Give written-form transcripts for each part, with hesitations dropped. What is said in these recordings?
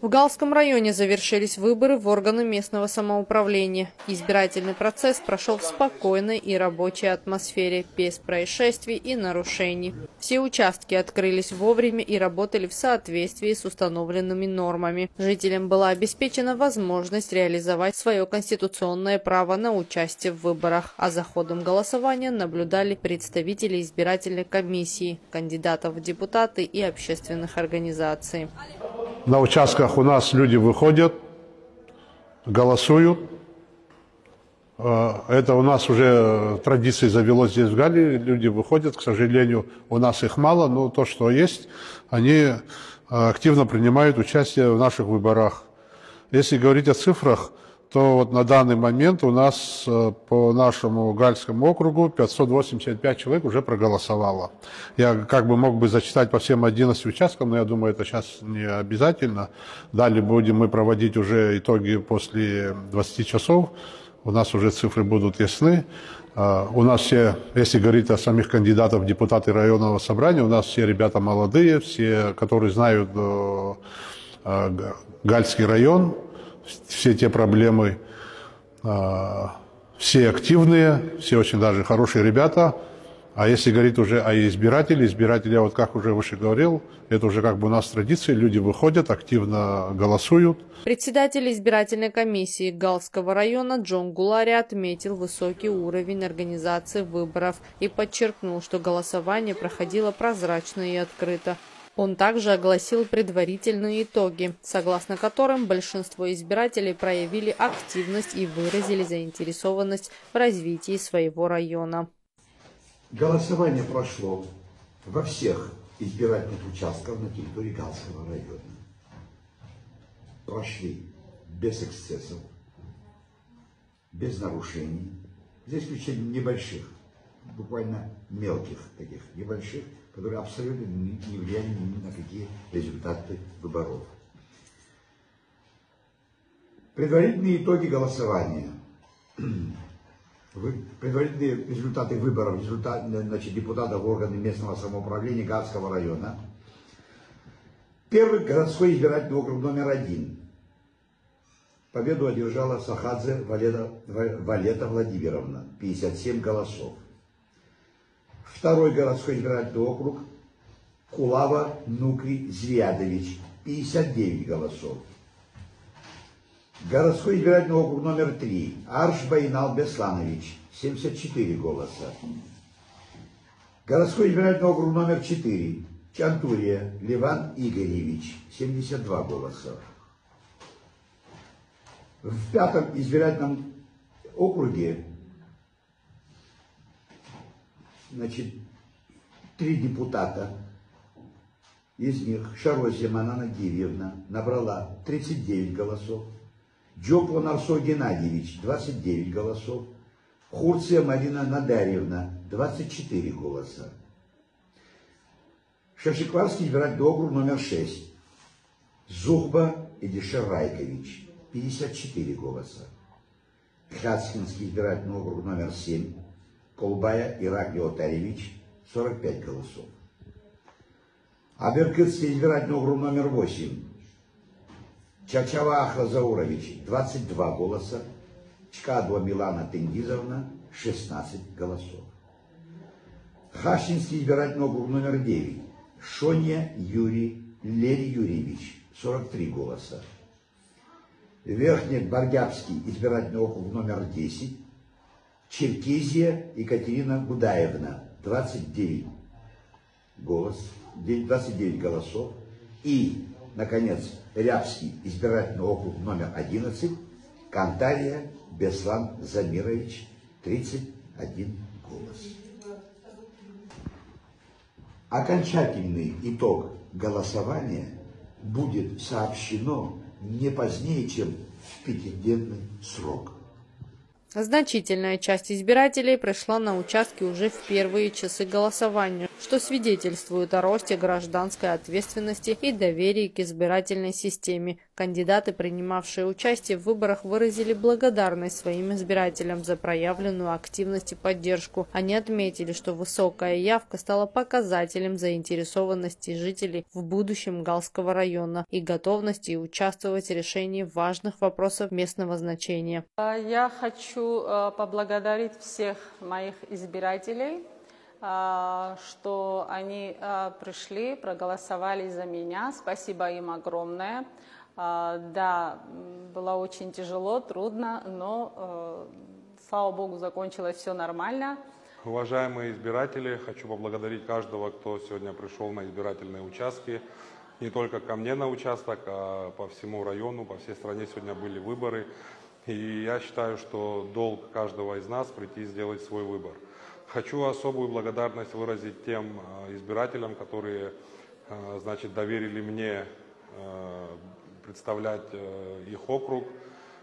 В Галском районе завершились выборы в органы местного самоуправления. Избирательный процесс прошел в спокойной и рабочей атмосфере, без происшествий и нарушений. Все участки открылись вовремя и работали в соответствии с установленными нормами. Жителям была обеспечена возможность реализовать свое конституционное право на участие в выборах, а за ходом голосования наблюдали представители избирательной комиссии, кандидатов в депутаты и общественных организаций. На участках у нас люди выходят, голосуют. Это у нас уже традицией завелось здесь в Галлии. Люди выходят, к сожалению, у нас их мало, но то, что есть, они активно принимают участие в наших выборах. Если говорить о цифрах, то вот на данный момент у нас по нашему Гальскому округу 585 человек уже проголосовало. Я как бы мог бы зачитать по всем 11 участкам, но я думаю, это сейчас не обязательно. Далее будем мы проводить уже итоги после 20 часов. У нас уже цифры будут ясны. У нас все, если говорить о самих кандидатах в депутаты районного собрания, у нас все ребята молодые, все, которые знают Гальский район, все те проблемы, все активные, все очень даже хорошие ребята. А если говорить уже о избирателе, я вот как уже выше говорил, это уже как бы у нас традиция, люди выходят, активно голосуют. Председатель избирательной комиссии Галского района Джон Гулари отметил высокий уровень организации выборов и подчеркнул, что голосование проходило прозрачно и открыто. Он также огласил предварительные итоги, согласно которым большинство избирателей проявили активность и выразили заинтересованность в развитии своего района. Голосование прошло во всех избирательных участках на территории Галского района. Прошли без эксцессов, без нарушений, за исключением небольших, буквально мелких таких, небольших, которые абсолютно не влияли ни на какие результаты выборов. Предварительные итоги голосования. Предварительные результаты выборов депутатов в органы местного самоуправления Галского района. Первый городской избирательный округ номер 1. Победу одержала Сахадзе Валета Владимировна, 57 голосов. Второй городской избирательный округ Кулава Нукри Звядович, 59 голосов. Городской избирательный округ номер 3 Арш Байнал Бесланович, 74 голоса. Городской избирательный округ номер 4 Чантурия Леван Игоревич, 72 голоса. В пятом избирательном округе, значит, 3 депутата, из них Шарозия Манана Гирьевна набрала 39 голосов, Джопла Нарсо Геннадьевич 29 голосов, Хурция Марина Надарьевна 24 голоса. Шашикварский избирательный округ номер 6 Зухба Эдишер Райкович 54 голоса. Хацкинский избирательный округ номер 7 Колбая Ираклий Отаревич 45 голосов. Аберкытский избирательный округ номер 8 Чачава Ахра Заурович 22 голоса, Чкадва Милана Тенгизовна 16 голосов. Хащинский избирательный округ номер 9 Шонья Юрий Лерий Юрьевич 43 голоса. Верхнеборгябский избирательный округ номер 10 Черкизия Екатерина Гудаевна 29 голосов. И, наконец, Рябский избирательный округ номер 11 Кантария Беслан Замирович 31 голос. Окончательный итог голосования будет сообщено не позднее, чем в 5-дневный срок. Значительная часть избирателей пришла на участки уже в первые часы голосования, что свидетельствует о росте гражданской ответственности и доверии к избирательной системе. Кандидаты, принимавшие участие в выборах, выразили благодарность своим избирателям за проявленную активность и поддержку. Они отметили, что высокая явка стала показателем заинтересованности жителей в будущем Галского района и готовности участвовать в решении важных вопросов местного значения. Я хочу поблагодарить всех моих избирателей, что они пришли, проголосовали за меня. Спасибо им огромное. Да, было очень тяжело, трудно, но, слава Богу, закончилось все нормально. Уважаемые избиратели, хочу поблагодарить каждого, кто сегодня пришел на избирательные участки. Не только ко мне на участок, а по всему району, по всей стране сегодня были выборы. И я считаю, что долг каждого из нас прийти и сделать свой выбор. Хочу особую благодарность выразить тем избирателям, которые, доверили мне представлять их округ.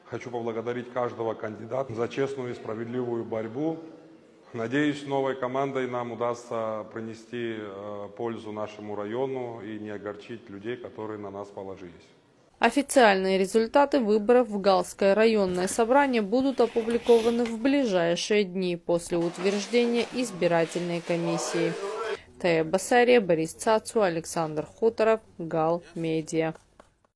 Хочу поблагодарить каждого кандидата за честную и справедливую борьбу. Надеюсь, новой командой нам удастся принести пользу нашему району и не огорчить людей, которые на нас положились. Официальные результаты выборов в Галское районное собрание будут опубликованы в ближайшие дни после утверждения избирательной комиссии. Тая Басария, Борис Цацу, Александр Хуторов, Гал Медиа.